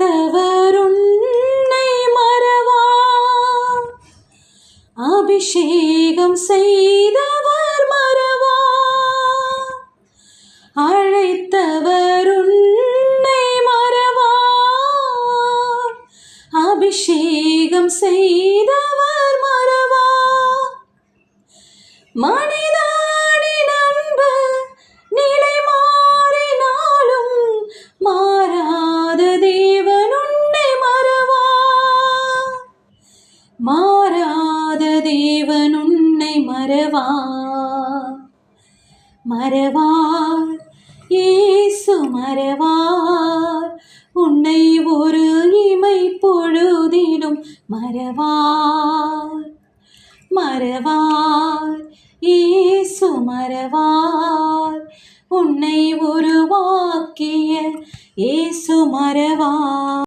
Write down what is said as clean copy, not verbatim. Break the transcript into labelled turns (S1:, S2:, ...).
S1: அழைத்தவர் உன்னை மறவார், அபிஷேகம் செய்தவர் மறவார். அழைத்தவர் உன்னை மறவார், அபிஷேகம் செய்தவர் மறவார். மனிதனின் அன்பு நிலை மாறினாலும் மாறாத தேவன் உன்னை மறவார், மாறாத தேவன் உன்னை மறவார். மறவார், இயேசு மறவார் உன்னை ஒரு இமை பொழுதிலும் மறவார். மறவார், இயேசு மறவார் உன்னை உருவாக்கிய இயேசு மறவார்.